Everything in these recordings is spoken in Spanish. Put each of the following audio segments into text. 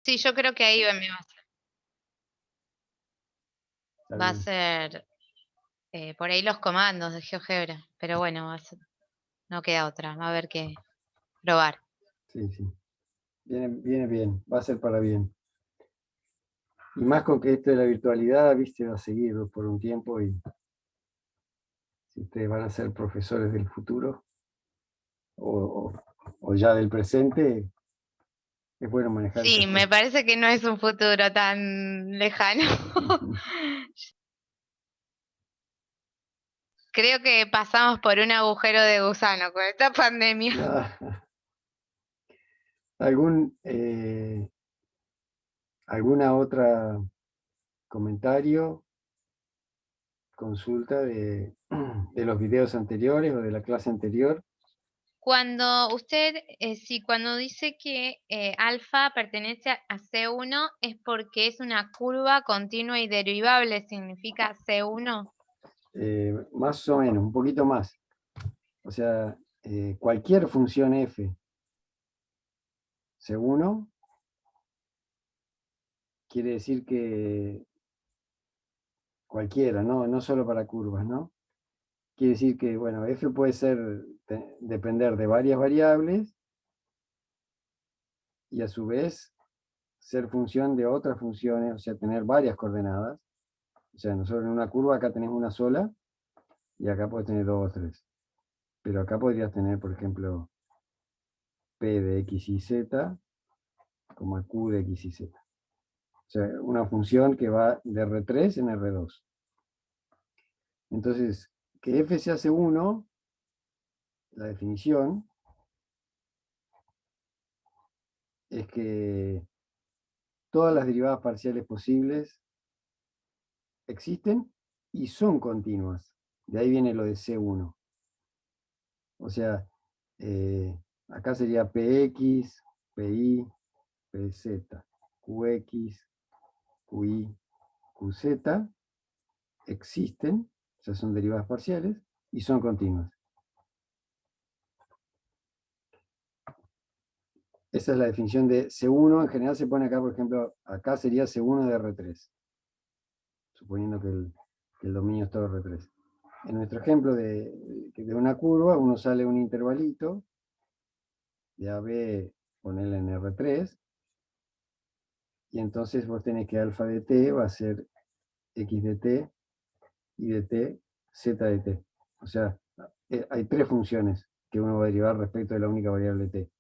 Sí, yo creo que ahí me Está va a bien. ser por ahí los comandos de GeoGebra, pero bueno, no queda otra, va a haber que probar. Sí, sí. Viene bien, va a ser para bien. Y más con que esto de la virtualidad, viste, va a seguir por un tiempo y si ustedes van a ser profesores del futuro o, o ya del presente, es bueno manejar esas Sí, me cosas. parece que no es un futuro tan lejano. Creo que pasamos por un agujero de gusano con esta pandemia. Ah, ¿algún, ¿alguna otra comentario, consulta de los videos anteriores o de la clase anterior? Cuando usted, sí, cuando dice que alfa pertenece a C1 es porque es una curva continua y derivable, ¿significa C1? Más o menos, un poquito más. O sea, cualquier función f, C1, quiere decir que cualquiera, ¿no? No solo para curvas, ¿no? Quiere decir que, bueno, f puede depender de varias variables y a su vez ser función de otras funciones, o sea, tener varias coordenadas. O sea, nosotros en una curva acá tenemos una sola y acá puedes tener dos o tres. Pero acá podrías tener, por ejemplo, p de x y z, como q de x y z. O sea, una función que va de R3 en R2. Entonces, que f se hace 1, la definición es que todas las derivadas parciales posibles existen y son continuas. De ahí viene lo de C1. O sea, acá sería Px, Pi, Pz, Qx, Qi, Qz, existen, o sea, son derivadas parciales y son continuas. Esa es la definición de C1. En general se pone acá, por ejemplo, acá sería C1 de R3, suponiendo que el dominio es todo R3. En nuestro ejemplo de una curva, uno sale un intervalito de AB, ponerle en R3, y entonces vos tenés que alfa de t va a ser x de t, y de t, z de t. O sea, hay tres funciones que uno va a derivar respecto de la única variable t.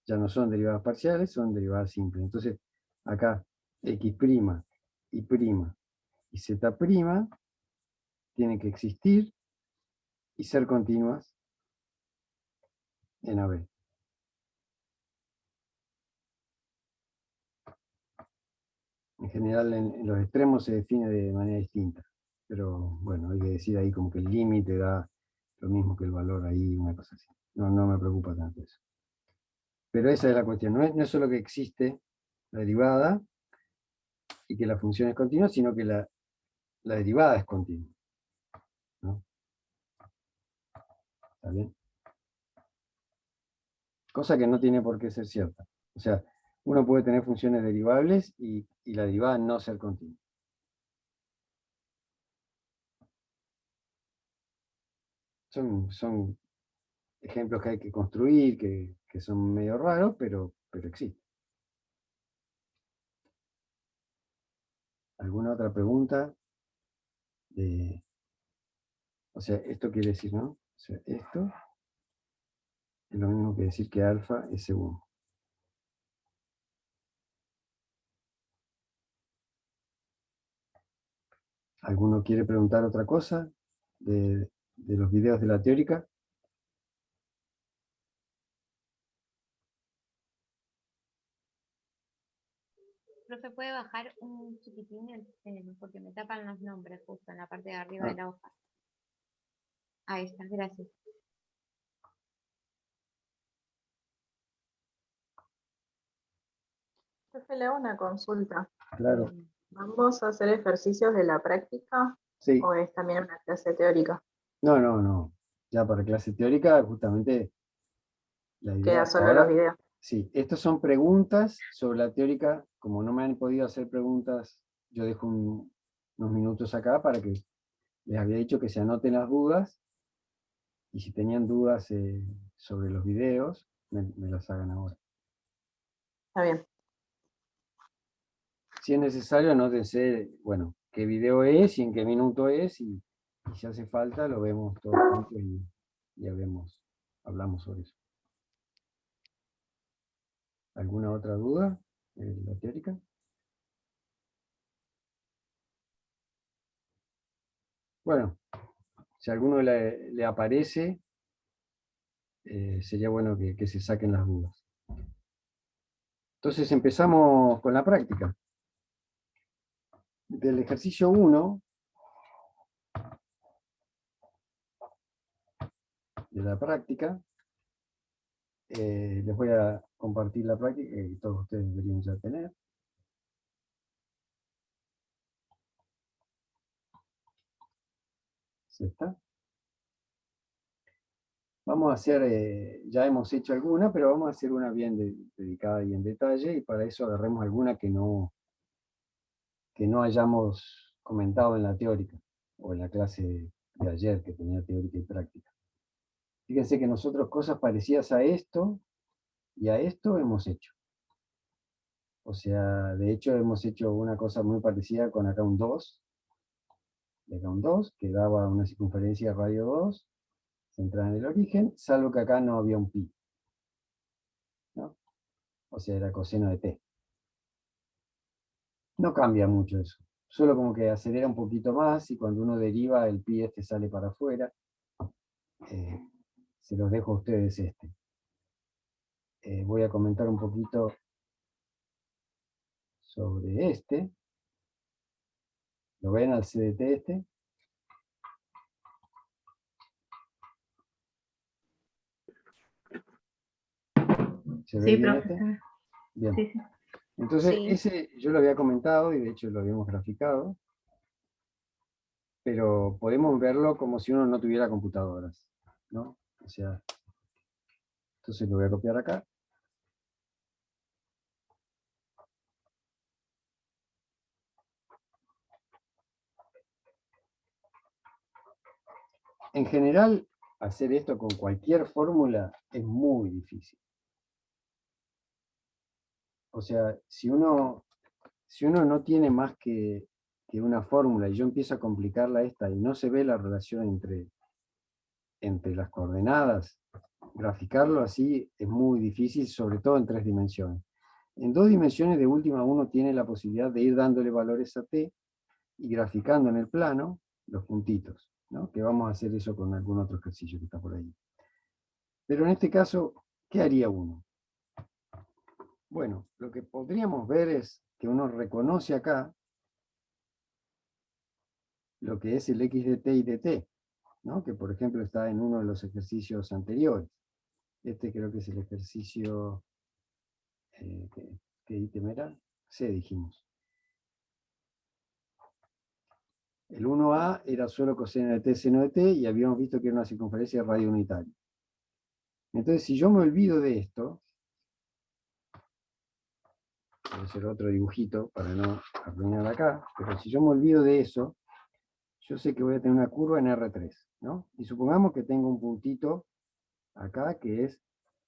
Ya no son derivadas parciales, son derivadas simples. Entonces, acá x' y prima y z' tienen que existir y ser continuas en AB. En general, en los extremos se define de manera distinta. Pero bueno, hay que decir ahí como que el límite da lo mismo que el valor ahí, una cosa así. No, no me preocupa tanto eso. Pero esa es la cuestión. No es solo que existe la derivada y que la función es continua, sino que la derivada es continua, ¿no? ¿Está bien? Cosa que no tiene por qué ser cierta. O sea, uno puede tener funciones derivables y la derivada no ser continua. Son ejemplos que hay que construir, que son medio raros, pero existen. ¿Alguna otra pregunta? O sea, esto quiere decir, ¿no? O sea, esto es lo mismo que decir que alfa es C1. ¿Alguno quiere preguntar otra cosa de los videos de la teórica? Profe, ¿puede bajar un chiquitín porque me tapan los nombres justo en la parte de arriba de Ah, la hoja? Ahí está, gracias. Profe, le hago una consulta. claro. ¿Vamos a hacer ejercicios de la práctica Sí. o es también una clase teórica? No, no, no. Ya para clase teórica, justamente la idea Queda hasta solo los ahora, videos. Sí, estas son preguntas sobre la teórica. Como no me han podido hacer preguntas, yo dejo unos minutos acá para que les había dicho que se anoten las dudas, y si tenían dudas sobre los videos, me las hagan ahora. Está bien. Si es necesario, anótense, bueno, qué video es y en qué minuto es, y si hace falta lo vemos todos juntos y hablamos sobre eso. ¿Alguna otra duda de la teórica? Bueno, si a alguno le aparece, sería bueno que se saquen las dudas. Entonces empezamos con la práctica. Del ejercicio 1, de la práctica, les voy a compartir la práctica que todos ustedes deberían ya tener. ¿Sí está? Vamos a hacer, ya hemos hecho alguna, pero vamos a hacer una bien dedicada y en detalle, y para eso agarremos alguna que no hayamos comentado en la teórica, o en la clase de ayer que tenía teórica y práctica. Fíjense que nosotros cosas parecidas a esto y a esto hemos hecho. O sea, de hecho hemos hecho una cosa muy parecida con acá un 2, de acá un 2, que daba una circunferencia de radio 2, centrada en el origen, salvo que acá no había un pi, ¿no? O sea, era coseno de t. No cambia mucho eso, solo como que acelera un poquito más, y cuando uno deriva el pi este sale para afuera. Se los dejo a ustedes este. Voy a comentar un poquito sobre este. ¿Lo ven al CDT este? ¿Se ve Sí, bien profe. este? Bien. Sí, sí. Entonces, Sí. ese yo lo había comentado, y de hecho lo habíamos graficado, pero podemos verlo como si uno no tuviera computadoras, ¿no? O sea, entonces lo voy a copiar acá. En general, hacer esto con cualquier fórmula es muy difícil. O sea, si uno no tiene más que una fórmula, y yo empiezo a complicarla esta, y no se ve la relación entre las coordenadas, graficarlo así es muy difícil, sobre todo en 3 dimensiones. En 2 dimensiones, de última, uno tiene la posibilidad de ir dándole valores a t, y graficando en el plano los puntitos, ¿no? Que vamos a hacer eso con algún otro ejercicio que está por ahí. Pero en este caso, ¿qué haría uno? Bueno, lo que podríamos ver es que uno reconoce acá lo que es el x de t y de t, ¿no? Que por ejemplo está en uno de los ejercicios anteriores. Este creo que es el ejercicio, ¿qué ítem era? C, dijimos. El 1A era solo coseno de t, seno de t, y habíamos visto que era una circunferencia de radio unitaria. Entonces, si yo me olvido de esto, voy a hacer otro dibujito para no arruinar acá, pero si yo me olvido de eso, yo sé que voy a tener una curva en R3, ¿no? Y supongamos que tengo un puntito acá que es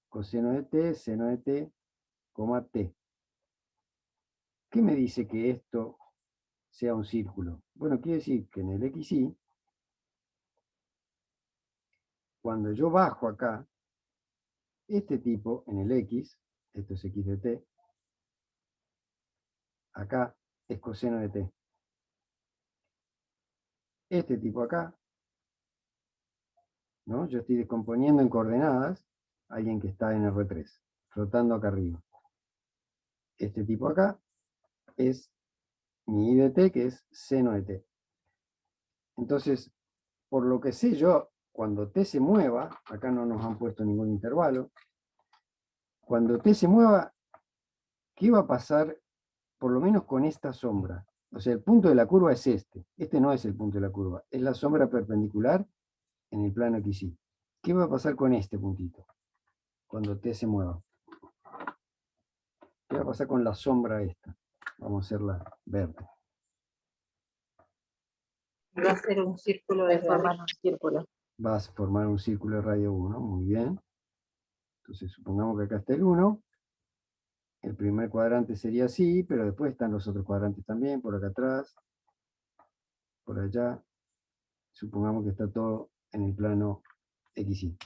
coseno de t, seno de t, t. ¿Qué me dice que esto sea un círculo? Bueno, quiere decir que en el XY, cuando yo bajo acá, este tipo en el X, esto es X de t, acá es coseno de t. Este tipo acá, ¿no? Yo estoy descomponiendo en coordenadas a alguien que está en R3, flotando acá arriba. Este tipo acá es mi I de t, que es seno de t. Entonces, por lo que sé yo, cuando t se mueva, acá no nos han puesto ningún intervalo, cuando t se mueva, ¿qué va a pasar por lo menos con esta sombra? O sea, el punto de la curva es este. Este no es el punto de la curva, es la sombra perpendicular en el plano XY. ¿Qué va a pasar con este puntito cuando t se mueva? ¿Qué va a pasar con la sombra esta? Vamos a hacerla verde. Va a ser un círculo de formar un círculo. Vas a formar un círculo de radio 1, muy bien. Entonces supongamos que acá está el 1. El primer cuadrante sería así, pero después están los otros cuadrantes también, por acá atrás, por allá. Supongamos que está todo en el plano XY.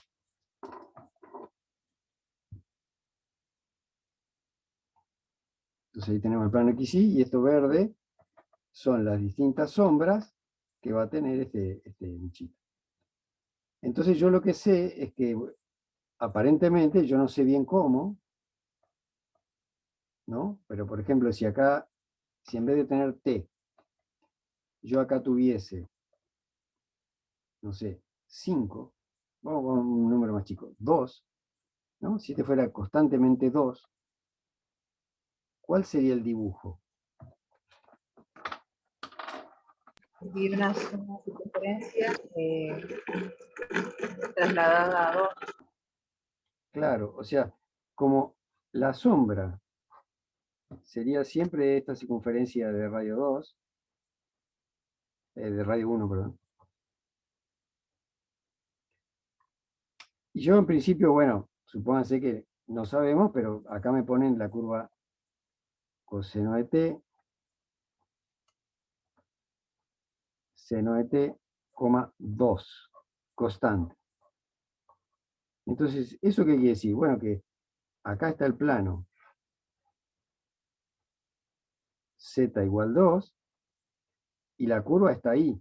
Entonces ahí tenemos el plano XY y esto verde son las distintas sombras que va a tener este bichito. Entonces yo lo que sé es que aparentemente yo no sé bien cómo, ¿no? Pero por ejemplo, si acá, si en vez de tener T, yo acá tuviese, no sé, 5, vamos con un número más chico, 2, ¿no? Si este fuera constantemente 2, ¿cuál sería el dibujo? Y una circunferencia trasladada a 2. Claro, o sea, como la sombra sería siempre esta circunferencia de radio 2, de radio 1, perdón. Y yo en principio, bueno, supónganse que no sabemos, pero acá me ponen la curva coseno de t, seno de t, 2, constante. Entonces, ¿eso qué quiere decir? Bueno, que acá está el plano z igual 2, y la curva está ahí.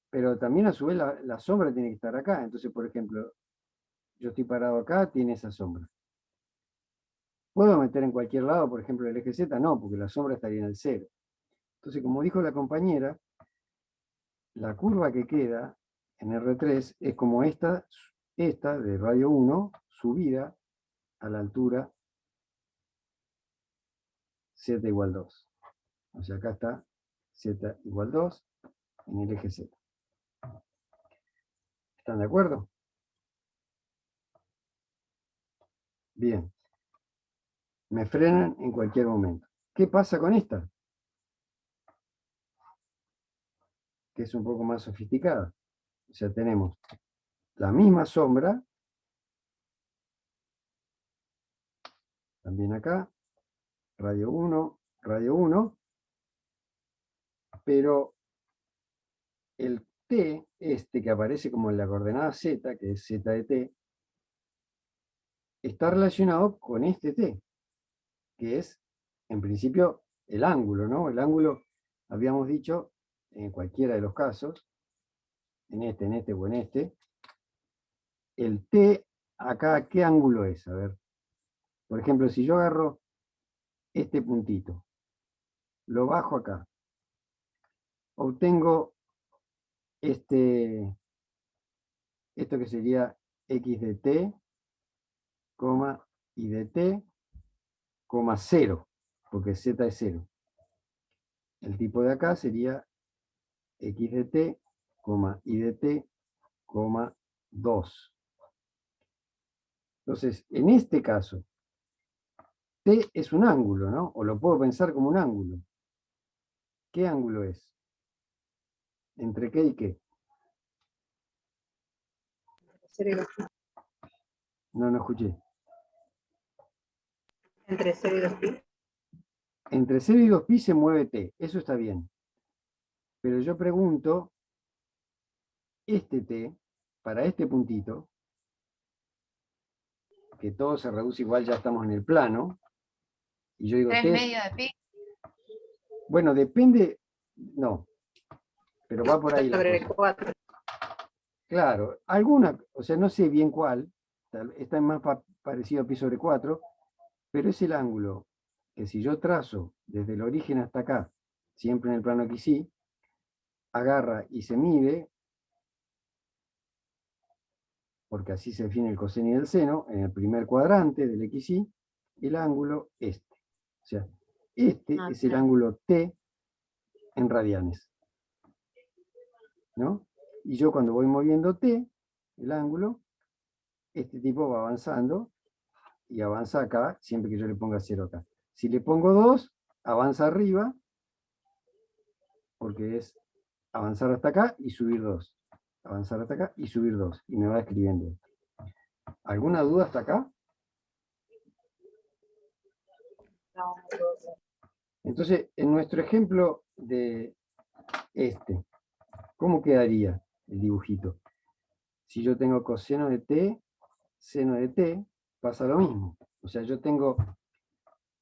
Pero también a su vez la sombra tiene que estar acá. Entonces, por ejemplo, yo estoy parado acá, tiene esa sombra. ¿Puedo meter en cualquier lado, por ejemplo, el eje Z? No, porque la sombra estaría en el 0. Entonces, como dijo la compañera, la curva que queda en R3 es como esta de radio 1, subida a la altura Z igual 2. O sea, acá está Z igual 2 en el eje Z. ¿Están de acuerdo? Bien. Me frenan en cualquier momento. ¿Qué pasa con esta? Que es un poco más sofisticada. O sea, tenemos la misma sombra, también acá, radio 1, pero el T, este que aparece como en la coordenada Z, que es Z de T, está relacionado con este T, que es, en principio, el ángulo, ¿no? El ángulo, habíamos dicho, en cualquiera de los casos, en este o en este, el T, acá, ¿qué ángulo es? A ver, por ejemplo, si yo agarro este puntito, lo bajo acá, obtengo esto que sería x de t, y de t, 0, porque z es 0. El tipo de acá sería x de t, y de t, 2. Entonces, en este caso, t es un ángulo, ¿no? O lo puedo pensar como un ángulo. ¿Qué ángulo es? ¿Entre qué y qué? 0 y 2 pi. No escuché. Entre 0 y 2 pi. Entre 0 y 2 pi se mueve t, eso está bien. Pero yo pregunto, este t, para este puntito, que todo se reduce igual, ya estamos en el plano, y yo digo, 3 t es, medios de pi. bueno, depende, no, pero va por ahí la Sobre cosa. 4. Claro, alguna, o sea, no sé bien cuál, está más parecido a pi sobre 4, pero es el ángulo que si yo trazo desde el origen hasta acá, siempre en el plano XY, agarra y se mide, porque así se define el coseno y el seno, en el primer cuadrante del XY, el ángulo este. O sea, este es el ángulo T en radianes, ¿no? Y yo cuando voy moviendo T, el ángulo, este tipo va avanzando y avanza acá, siempre que yo le ponga 0 acá. Si le pongo 2, avanza arriba, porque es avanzar hasta acá y subir 2. Avanzar hasta acá y subir 2. Y me va escribiendo esto. ¿Alguna duda hasta acá? No, dos. Entonces, en nuestro ejemplo de ¿cómo quedaría el dibujito? Si yo tengo coseno de t, seno de t, pasa lo mismo. O sea, yo tengo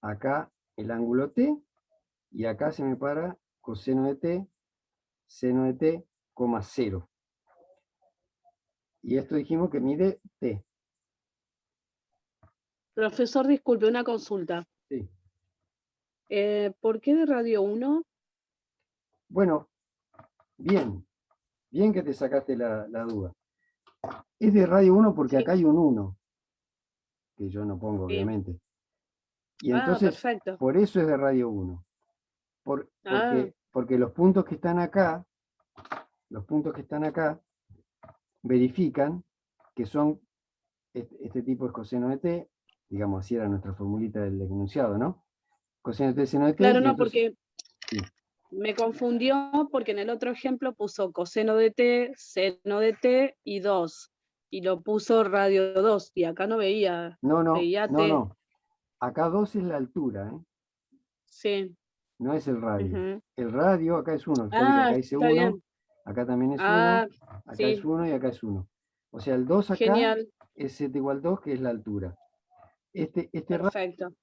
acá el ángulo t, y acá se me para coseno de t, seno de t, 0. Y esto dijimos que mide t. Profesor, disculpe, una consulta. Sí. ¿Por qué de radio 1? Bueno, bien que te sacaste la duda. Es de radio 1 porque Sí. acá hay un 1, que yo no pongo, Sí. obviamente. Y Ah, entonces, perfecto. por eso es de radio 1. Ah, Porque los puntos que están acá, verifican que son, este tipo es coseno de t, digamos, así era nuestra formulita del enunciado, ¿no? Coseno de t, seno de t, claro, y no, entonces, porque sí. me confundió porque en el otro ejemplo puso coseno de t, seno de t y 2. Y lo puso radio 2. Y acá no veía, veía t. No. Acá 2 es la altura, ¿eh? Sí. No es el radio. Ujú. El radio acá es 1. Fíjate que Ah, acá dice está 1, bien. acá también es 1, Ah, acá es sí, 1 y acá es 1. O sea, el 2 acá genial, es 7 igual 2, que es la altura. Este radio perfecto.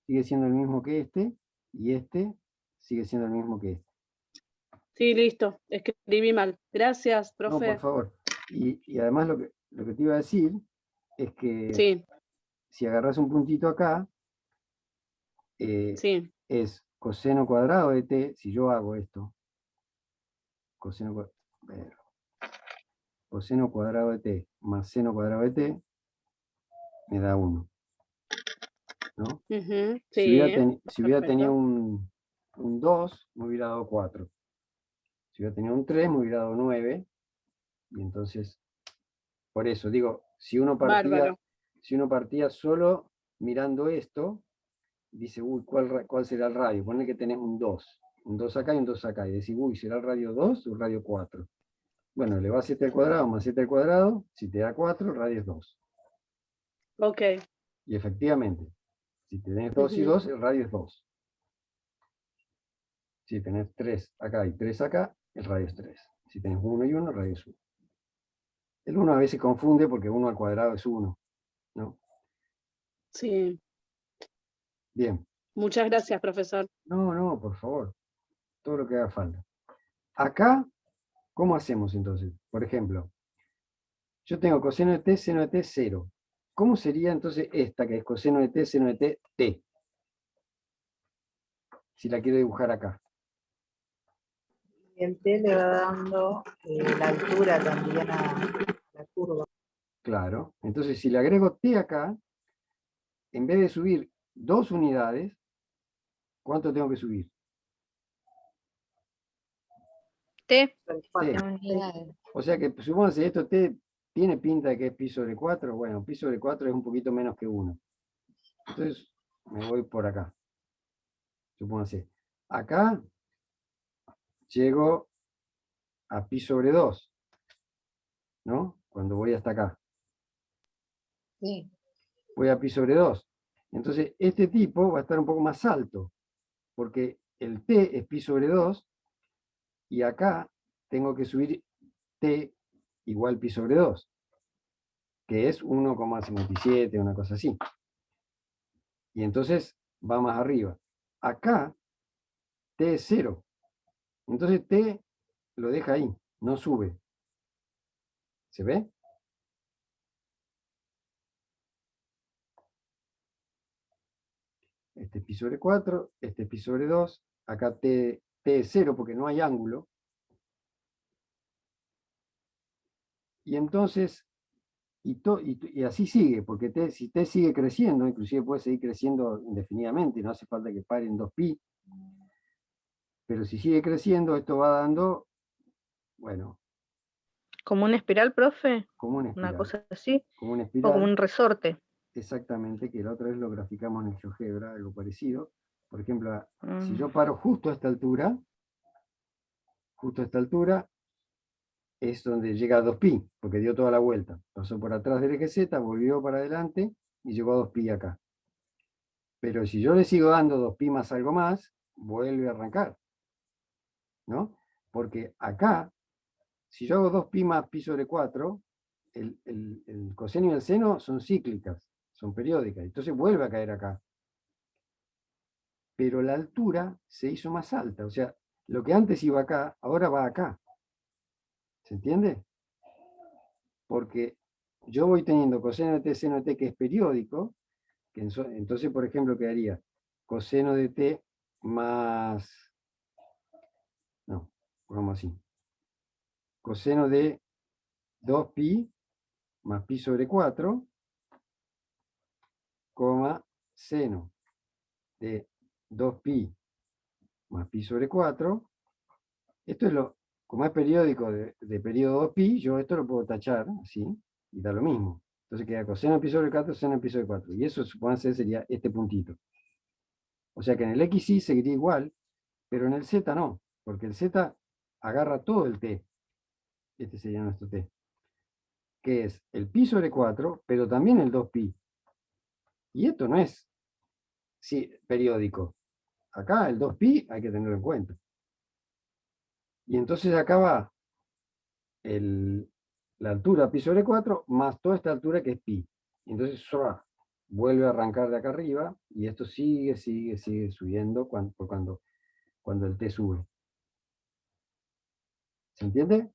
sigue siendo el mismo que este, y este sigue siendo el mismo que este. Sí, listo, escribí mal. Gracias, No, por profe. favor. Y además lo que te iba a decir es que Sí, si agarras un puntito acá, sí. es coseno cuadrado de t, si yo hago esto, coseno cuadrado de t más seno cuadrado de t, me da 1. ¿No? Ujú, Si sí, hubiera tenido perfecto. un 2, me hubiera dado 4. Si hubiera tenido un 3, me hubiera dado 9. Y entonces, por eso, digo, si uno Bárbaro. partía solo mirando esto, dice, uy, ¿cuál será el radio? Ponle que tenés un 2. Un 2 acá y un 2 acá. Y decís, uy, ¿será el radio 2 o el radio 4? Bueno, le va 7 al cuadrado más 7 al cuadrado. Si te da 4, el radio es 2. Ok. Y efectivamente, si tenés 2 y Ujú, 2, el radio es 2. Si tenés 3 acá y 3 acá, el radio es 3. Si tenés 1 y 1, el radio es 1. El 1 a veces confunde porque 1 al cuadrado es 1, ¿no? sí. Bien. Muchas gracias, profesor. No, por favor. Todo lo que haga falta. Acá, ¿cómo hacemos entonces? Por ejemplo, yo tengo coseno de t, seno de t, 0. ¿Cómo sería entonces esta, que es coseno de t, seno de t, t? Si la quiero dibujar acá. Y el T le va dando la altura también a la curva. Claro. Entonces, si le agrego t acá, en vez de subir 2 unidades, ¿cuánto tengo que subir? T. T. Unidades. O sea que supongamos que esto t tiene pinta de que es pi sobre 4. Bueno, pi sobre 4 es un poquito menos que 1. Entonces, me voy por acá. Supóngase. Acá llego a pi sobre 2, ¿no? Cuando voy hasta acá. Sí. Voy a pi sobre 2. Entonces, este tipo va a estar un poco más alto, porque el t es pi sobre 2, y acá tengo que subir t igual pi sobre 2, que es 1,57, una cosa así. Y entonces va más arriba. Acá t es 0. Entonces t lo deja ahí, no sube. ¿Se ve? Este es pi sobre 4, este es pi sobre 2, acá t es 0 porque no hay ángulo. Y entonces, y así sigue, porque si t sigue creciendo, inclusive puede seguir creciendo indefinidamente, no hace falta que pare en 2pi. Pero si sigue creciendo, esto va dando, bueno, ¿Como una espiral, profe? como una ¿Una espiral. cosa así? Como una ¿O como espiral. un resorte? exactamente, que la otra vez lo graficamos en el GeoGebra, algo parecido. Por ejemplo, si yo paro justo a esta altura, es donde llega a 2pi, porque dio toda la vuelta. Pasó por atrás del eje Z, volvió para adelante y llegó a 2pi acá. Pero si yo le sigo dando 2pi más algo más, vuelve a arrancar, ¿no? Porque acá, si yo hago 2pi más pi sobre 4, el coseno y el seno son cíclicas, son periódicas, entonces vuelve a caer acá. Pero la altura se hizo más alta, o sea, lo que antes iba acá, ahora va acá. ¿Se entiende? Porque yo voy teniendo coseno de t, seno de t, que es periódico, que entonces, por ejemplo, quedaría coseno de t más, no, pongamos así, coseno de 2pi más pi sobre 4, coma, seno de 2pi más pi sobre 4. Esto es como es periódico de periodo 2pi, yo esto lo puedo tachar, así, y da lo mismo. Entonces queda coseno de pi sobre 4, seno de pi sobre 4. Y eso, supónganse, sería este puntito. O sea que en el X sí seguiría igual, pero en el Z no, porque el Z agarra todo el T. Este sería nuestro T. Que es el pi sobre 4, pero también el 2pi. Y esto no es periódico. Acá el 2pi hay que tenerlo en cuenta. Y entonces acá va la altura pi sobre 4 más toda esta altura que es pi. Entonces vuelve a arrancar de acá arriba y esto sigue subiendo cuando el T sube. ¿Se entiende?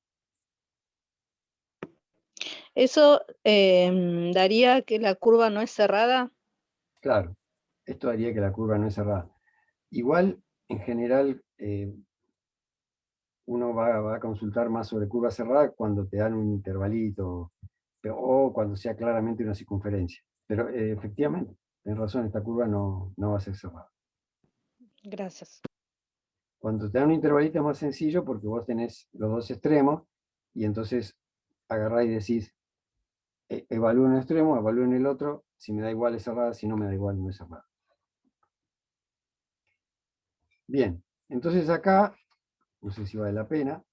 ¿Eso daría que la curva no es cerrada? Claro, esto haría que la curva no es cerrada. Igual, en general, uno va a consultar más sobre curva cerrada cuando te dan un intervalito o cuando sea claramente una circunferencia. Pero efectivamente, tenés razón, esta curva no va a ser cerrada. Gracias. Cuando te dan un intervalito es más sencillo porque vos tenés los dos extremos y entonces agarrás y decís, evalúo en un extremo, evalúo en el otro, si me da igual es cerrada, si no me da igual no es cerrada. Bien, entonces acá, no sé si vale la pena,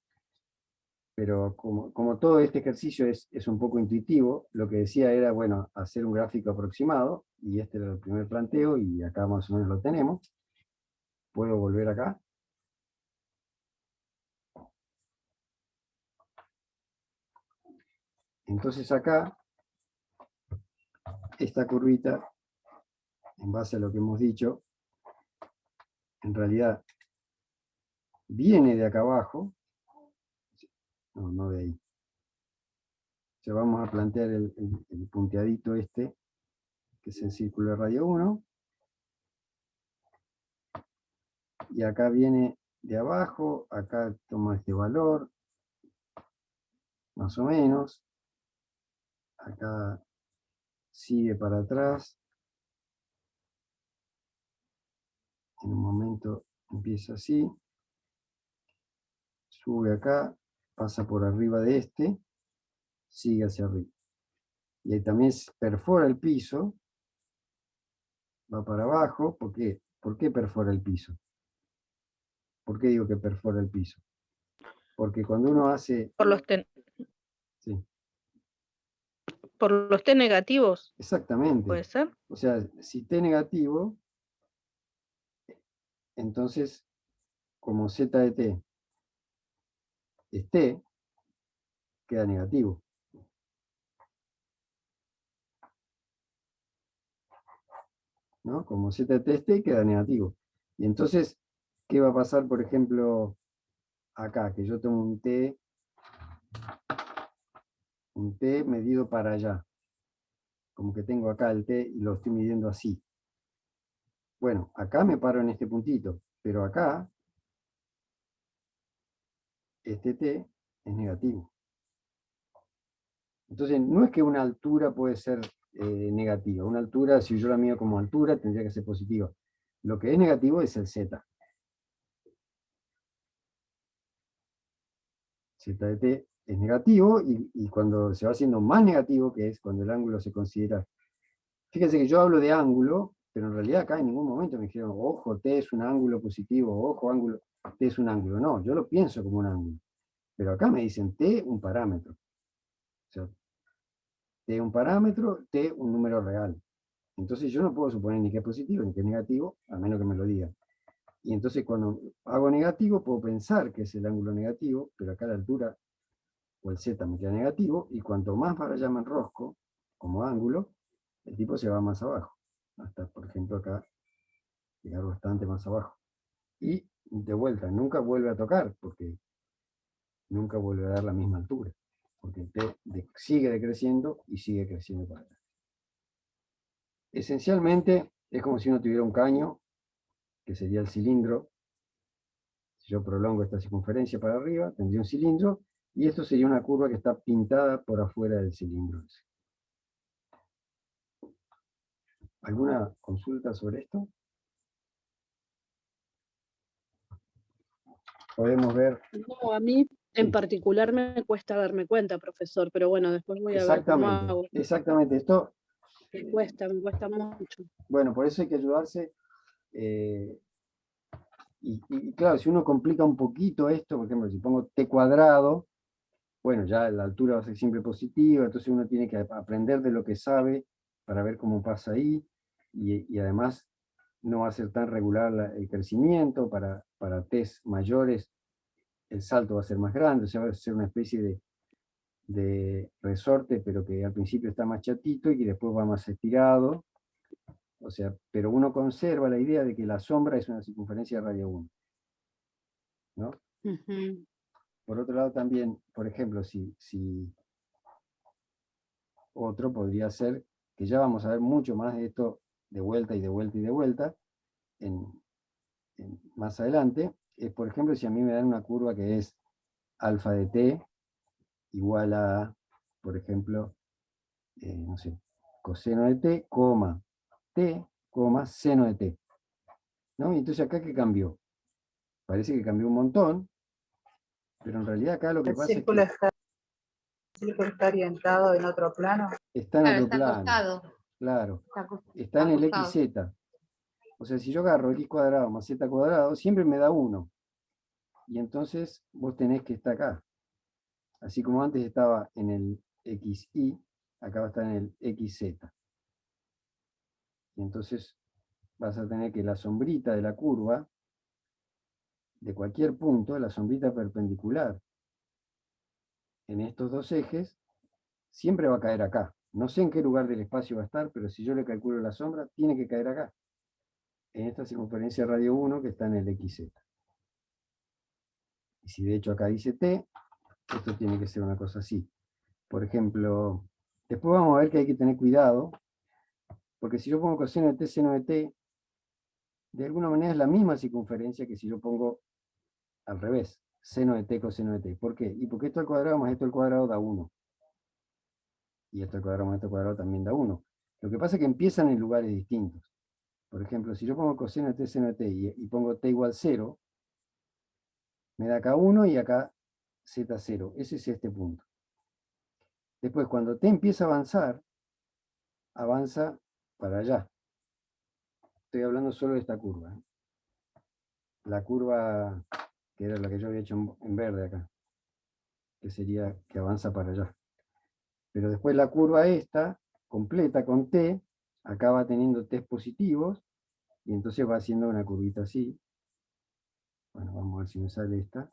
pero como todo este ejercicio es un poco intuitivo, lo que decía era, bueno, hacer un gráfico aproximado, y este era el primer planteo, y acá más o menos lo tenemos. Puedo volver acá. Entonces acá, esta curvita, en base a lo que hemos dicho, en realidad viene de acá abajo, no de ahí. O sea, vamos a plantear el punteadito este, que es el círculo de radio 1, y acá viene de abajo, acá toma este valor, más o menos, acá sigue para atrás, en un momento empieza así, sube acá, pasa por arriba de este, sigue hacia arriba. Y ahí también perfora el piso, va para abajo. ¿Por qué? ¿Por qué perfora el piso? ¿Por qué digo que perfora el piso? Porque cuando uno hace... Por los T, sí, por los T negativos, exactamente. ¿puede ser? O sea, si T negativo, entonces, como Z de T es T, queda negativo. ¿No? Como Z de T es T, queda negativo. Y entonces, ¿qué va a pasar, por ejemplo, acá? Que yo tomo un T medido para allá. Como que tengo acá el T y lo estoy midiendo así. Bueno, acá me paro en este puntito, pero acá este T es negativo. Entonces, no es que una altura puede ser negativa. Una altura, si yo la mido como altura, tendría que ser positiva. Lo que es negativo es el Z. Z de T es negativo y cuando se va haciendo más negativo, que es cuando el ángulo se considera Fíjense que yo hablo de ángulo, pero en realidad acá en ningún momento me dijeron, ojo, T es un ángulo positivo, ojo, ángulo, T es un ángulo. No, yo lo pienso como un ángulo. Pero acá me dicen T un parámetro. O sea, T un parámetro, T un número real. Entonces yo no puedo suponer ni que es positivo ni que es negativo, a menos que me lo diga. Y entonces cuando hago negativo, puedo pensar que es el ángulo negativo, pero acá la altura o el z me queda negativo, y cuanto más para allá me enrosco, como ángulo, el tipo se va más abajo. Hasta, por ejemplo, acá, llegar bastante más abajo. Y de vuelta, nunca vuelve a tocar, porque nunca vuelve a dar la misma altura. Porque el T sigue decreciendo y sigue creciendo para allá. Esencialmente, es como si uno tuviera un caño, que sería el cilindro. Si yo prolongo esta circunferencia para arriba, tendría un cilindro, y esto sería una curva que está pintada por afuera del cilindro. ¿Alguna consulta sobre esto? Podemos ver. No, a mí en particular me cuesta darme cuenta, profesor, pero bueno, después voy a ver cómo hago. Exactamente, esto. Me cuesta mucho. Bueno, por eso hay que ayudarse. Y claro, si uno complica un poquito esto, por ejemplo, si pongo t cuadrado, bueno, ya la altura va a ser siempre positiva, entonces uno tiene que aprender de lo que sabe para ver cómo pasa ahí, y además no va a ser tan regular el crecimiento, para t's mayores el salto va a ser más grande, o sea, va a ser una especie de resorte, pero que al principio está más chatito y que después va más estirado. O sea, pero uno conserva la idea de que la sombra es una circunferencia de radio 1. ¿No? Uh-huh. Por otro lado también, por ejemplo, si otro podría ser, que ya vamos a ver mucho más de esto de vuelta y de vuelta y de vuelta, más adelante, es por ejemplo si a mí me dan una curva que es alfa de t igual a, por ejemplo, no sé, coseno de t, t, seno de t. ¿No? Y entonces acá, ¿qué cambió? Parece que cambió un montón, pero en realidad acá lo que pasa es que... ¿El círculo está orientado en otro plano? Está en otro está plano. acostado. Claro. Está en el xz. O sea, si yo agarro x cuadrado más z cuadrado, siempre me da 1. Y entonces vos tenés que estar acá. Así como antes estaba en el xy, acá va a estar en el xz. Y entonces vas a tener que la sombrita de la curva, de cualquier punto, la sombrita perpendicular en estos dos ejes, siempre va a caer acá. No sé en qué lugar del espacio va a estar, pero si yo le calculo la sombra, tiene que caer acá. En esta circunferencia radio 1 que está en el xz. Y si de hecho acá dice t, esto tiene que ser una cosa así. Por ejemplo, después vamos a ver que hay que tener cuidado, porque si yo pongo coseno de t, seno de t, de alguna manera es la misma circunferencia que si yo pongo al revés, seno de t, coseno de t. ¿Por qué? Y porque esto al cuadrado más esto al cuadrado da 1. Y esto al cuadrado más esto al cuadrado también da 1. Lo que pasa es que empiezan en lugares distintos. Por ejemplo, si yo pongo coseno de t, seno de t y pongo t igual 0, me da acá 1 y acá z0. Ese es este punto. Después, cuando t empieza a avanzar, avanza para allá. Estoy hablando solo de esta curva. La curva que era la que yo había hecho en verde acá, que sería que avanza para allá. Pero después la curva esta, completa con t, acá va teniendo t's positivos, y entonces va haciendo una curvita así. Bueno, vamos a ver si me sale esta.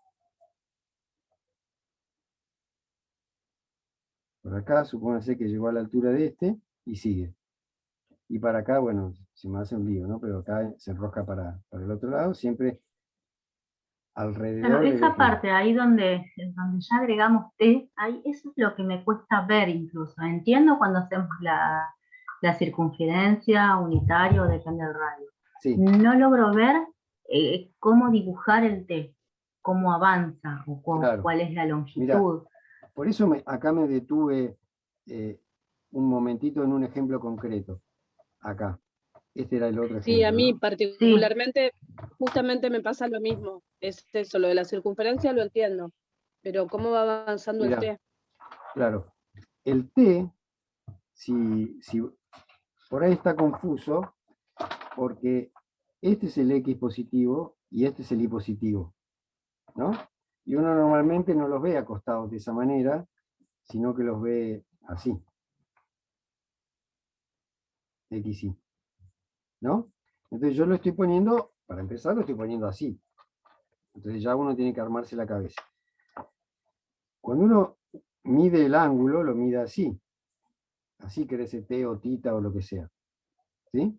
Por acá, supóngase que llegó a la altura de este, y sigue. Y para acá, bueno, se me hace un lío, ¿no? Pero acá se enrosca para el otro lado, siempre alrededor. Bueno, esa parte ahí donde ya agregamos t, ahí eso es lo que me cuesta ver incluso. Entiendo cuando hacemos la circunferencia unitaria o depende del radio. Sí. No logro ver cómo dibujar el t, cómo avanza o Claro. cuál es la longitud. Mirá, por eso acá me detuve un momentito en un ejemplo concreto. Acá. Este era el otro ejemplo. Sí, a mí ¿no? particularmente, justamente me pasa lo mismo. Es eso, lo de la circunferencia lo entiendo. Pero ¿cómo va avanzando el t? Claro. El t, si por ahí está confuso, porque este es el X positivo y este es el Y positivo, ¿no? Y uno normalmente no los ve acostados de esa manera, sino que los ve así. X, Y, ¿no? Entonces yo lo estoy poniendo, para empezar lo estoy poniendo así. Entonces ya uno tiene que armarse la cabeza. Cuando uno mide el ángulo, lo mide así. Así crece T o tita o lo que sea. ¿Sí?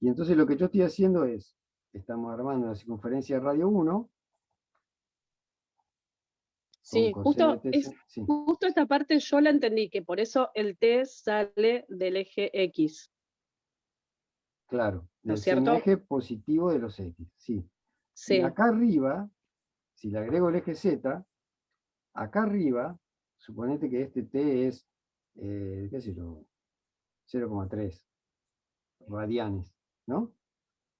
Y entonces lo que yo estoy haciendo es, estamos armando la circunferencia de radio 1. Sí, justo, sí. Justo esta parte yo la entendí, que por eso el T sale del eje X. Claro, ¿No del es cierto? eje positivo de los X, sí. Sí. Y acá arriba, si le agrego el eje Z, acá arriba, suponete que este T es, qué sé yo, 0,3 radianes, ¿no?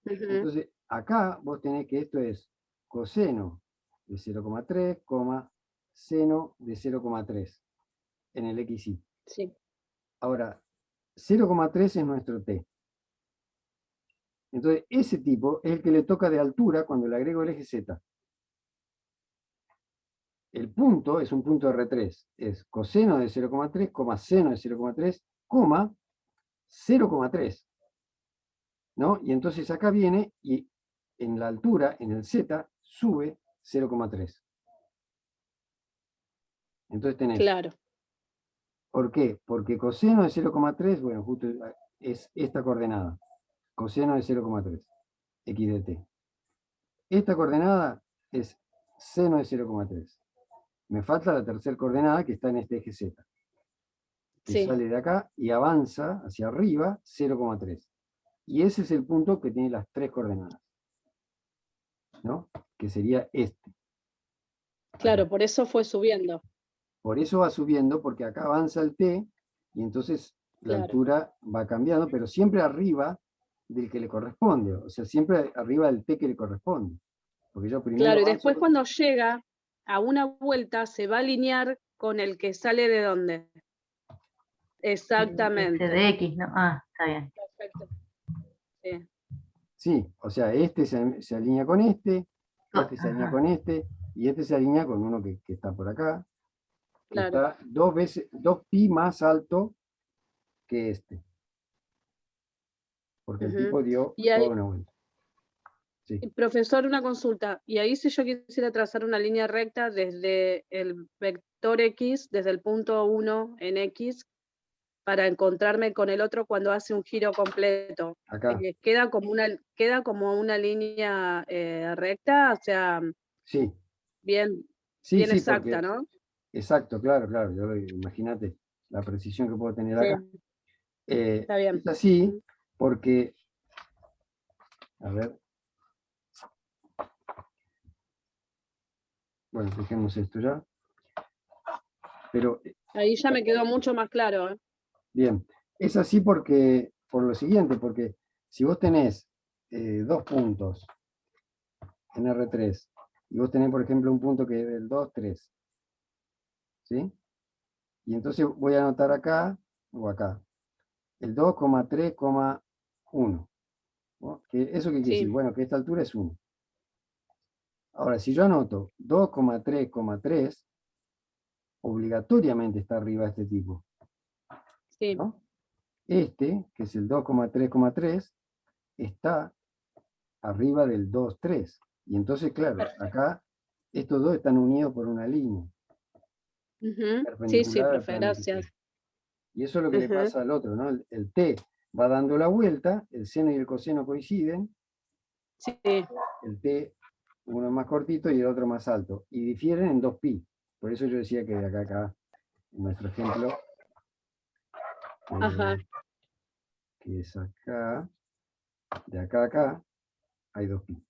Entonces, acá vos tenés que esto es coseno de 0,3, seno de 0,3 en el XY. Sí. Ahora, 0,3 es nuestro T. Entonces, ese tipo es el que le toca de altura cuando le agrego el eje Z. El punto es un punto R3, es coseno de 0,3, seno de 0,3, 0,3. ¿No? Y entonces acá viene y en la altura, en el Z, sube 0,3. Entonces tenés. Claro. ¿Por qué? Porque coseno de 0,3, bueno, justo es esta coordenada. Coseno de 0,3, x de t. Esta coordenada es seno de 0,3. Me falta la tercera coordenada que está en este eje Z. Que Sí. sale de acá y avanza hacia arriba 0,3. Y ese es el punto que tiene las tres coordenadas, ¿no? Que sería este. Claro, Acá. por eso fue subiendo. Por eso va subiendo, porque acá avanza el T, y entonces la altura va cambiando, pero siempre arriba del que le corresponde, o sea, siempre arriba del T que le corresponde. Porque yo primero claro, y avanzo, después cuando llega a una vuelta se va a alinear con el que sale de dónde. Exactamente. Este de X, ¿no? Ah, está bien. Perfecto. Sí. Sí, o sea, este se alinea con este se alinea con este, y este se alinea con uno que está por acá, que Claro. está 2 pi más alto que este. Porque el tipo dio toda una vuelta. Sí. Profesor, una consulta. Y ahí si yo quisiera trazar una línea recta desde el vector X, desde el punto 1 en X, para encontrarme con el otro cuando hace un giro completo. Acá. Queda como una línea recta, o sea, sí. bien, Sí, bien sí, exacta, porque, ¿no? Exacto, claro. Imagínate la precisión que puedo tener acá. Está bien. Es así porque, a ver. Bueno, dejemos esto ya. Pero, ahí ya me quedó mucho más claro. Bien, es así porque, por lo siguiente, porque si vos tenés 2 puntos en R3, y vos tenés, por ejemplo, un punto que es del 2, 3, ¿sí? Y entonces voy a anotar acá, o acá, el 2,3,1. ¿no? ¿Eso qué quiere decir? Bueno, que esta altura es 1. Ahora, si yo anoto 2,3,3, obligatoriamente está arriba este tipo. Sí. ¿no? Este, que es el 2,3,3, está arriba del 2,3. Y entonces, claro, acá estos dos están unidos por una línea. Sí, profe, gracias. Y eso es lo que le pasa al otro, ¿no? El T va dando la vuelta, el seno y el coseno coinciden. Sí. El T, uno más cortito y el otro más alto. Y difieren en 2 pi. Por eso yo decía que de acá a acá, en nuestro ejemplo, que es acá, de acá a acá, hay 2 pi.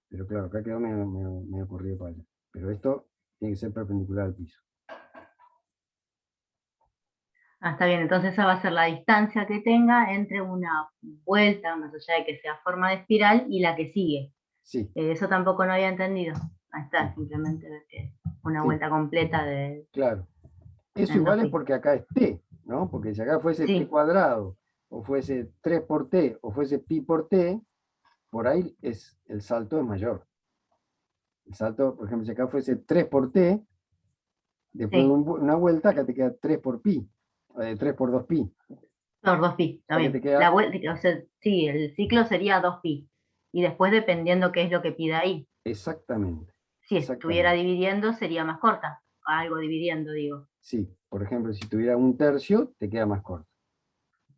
Pero claro, acá quedó medio corrido para allá. Pero esto tiene que ser perpendicular al piso. Ah, está bien, entonces esa va a ser la distancia que tenga entre una vuelta, más allá de que sea forma de espiral, y la que sigue. Sí. Eso tampoco no había entendido. Ahí está, simplemente una vuelta completa de... Claro. Eso igual es porque acá es t, ¿no? Porque si acá fuese t cuadrado o fuese 3 por t, o fuese pi por t, por ahí el salto es mayor. El salto, por ejemplo, si acá fuese 3 por t, después Sí. de una vuelta, acá te queda 3 por pi, 3 por 2 pi. Por 2pi, está O sea que te bien. queda- La vuelta, o sea, sí, el ciclo sería 2pi. Y después dependiendo qué es lo que pida ahí. Exactamente. Si estuviera Exactamente. dividiendo sería más corta. Algo dividiendo, digo. Sí, por ejemplo, si tuviera un tercio, te queda más corto.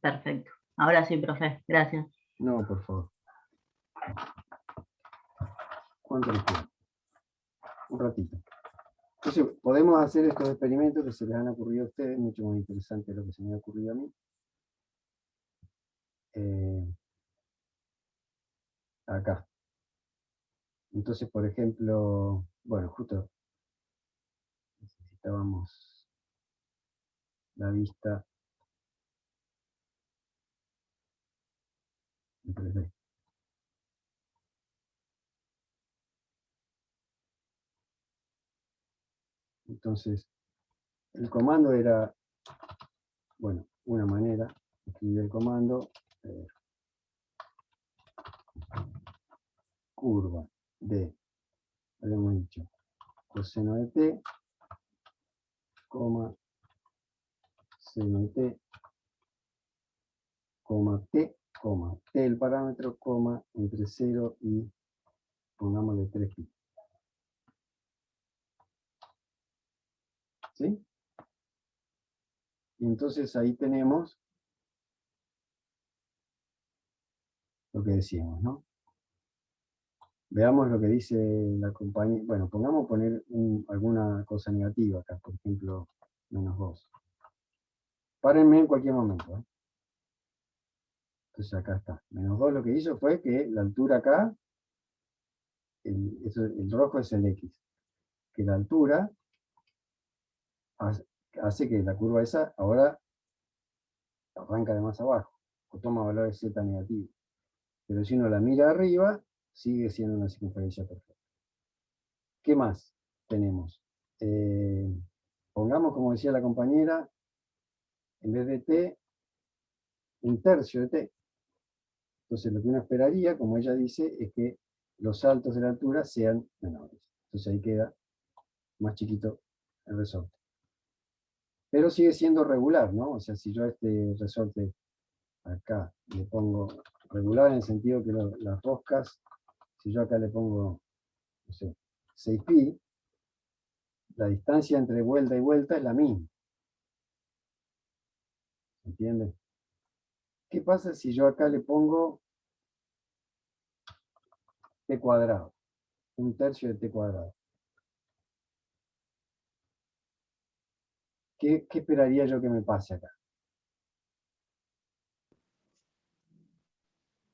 Perfecto. Ahora sí, profe. Gracias. No, por favor. ¿Cuánto les queda? Un ratito. Entonces, podemos hacer estos experimentos que se les han ocurrido a ustedes, mucho más interesante de lo que se me ha ocurrido a mí. Acá. Entonces, por ejemplo, bueno, justo necesitábamos la vista en 3D. Entonces, el comando era, bueno, una manera de escribir el comando, curva de, habíamos dicho, coseno de t, coma, seno de t, coma t, coma t el parámetro, coma, entre 0 y, pongámosle 3pi. ¿Sí? Y entonces ahí tenemos lo que decíamos, ¿no? Veamos lo que dice la compañía. Bueno, pongamos poner alguna cosa negativa acá, por ejemplo, -2. Párenme en cualquier momento. Entonces acá está. -2 lo que hizo fue que la altura acá, el rojo es el X, que la altura hace que la curva esa ahora arranca de más abajo, o toma valores z negativos. Pero si uno la mira arriba, sigue siendo una circunferencia perfecta. ¿Qué más tenemos? Pongamos, como decía la compañera, en vez de t, un tercio de t. Entonces lo que uno esperaría, como ella dice, es que los saltos de la altura sean menores. Entonces ahí queda más chiquito el resorte. Pero sigue siendo regular, ¿no? O sea, si yo a este resorte acá le pongo regular en el sentido que las roscas, si yo acá le pongo, no sé, 6pi, la distancia entre vuelta y vuelta es la misma. ¿Entienden? ¿Qué pasa si yo acá le pongo t cuadrado? Un tercio de t cuadrado. ¿Qué esperaría yo que me pase acá?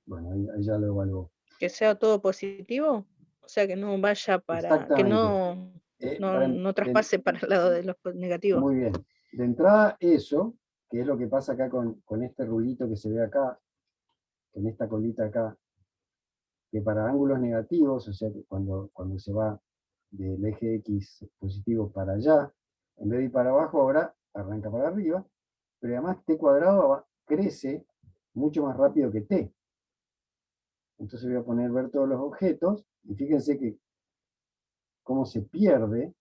Bueno, ahí ya lo evaluó. Que sea todo positivo, o sea, que no vaya para, que Exactamente. no traspase para el lado de los negativos. Muy bien. De entrada, eso, que es lo que pasa acá con este rulito que se ve acá, con esta colita acá, que para ángulos negativos, o sea, que cuando se va del eje X positivo para allá, en vez de ir para abajo, ahora arranca para arriba, pero además t cuadrado crece mucho más rápido que t. Entonces voy a poner ver todos los objetos, y fíjense que cómo se pierde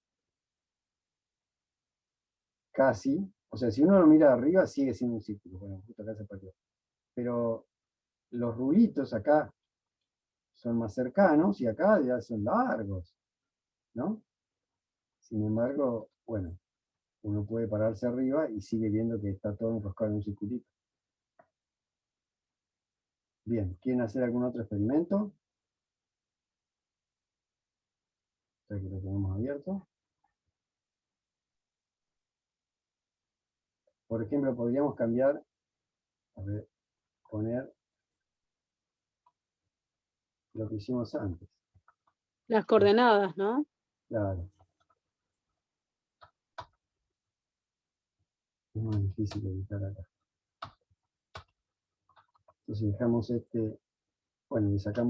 casi, o sea, si uno lo mira de arriba sigue siendo un círculo, bueno, justo acá se perdió. Pero los rulitos acá son más cercanos y acá ya son largos, ¿no? Sin embargo, bueno, uno puede pararse arriba y sigue viendo que está todo enroscado en un circulito. Bien, ¿quieren hacer algún otro experimento? Ya que lo tenemos abierto. Por ejemplo, podríamos cambiar, a ver, poner lo que hicimos antes. Las coordenadas, ¿no? Claro. Es más difícil editar acá. Entonces dejamos este, bueno, le sacamos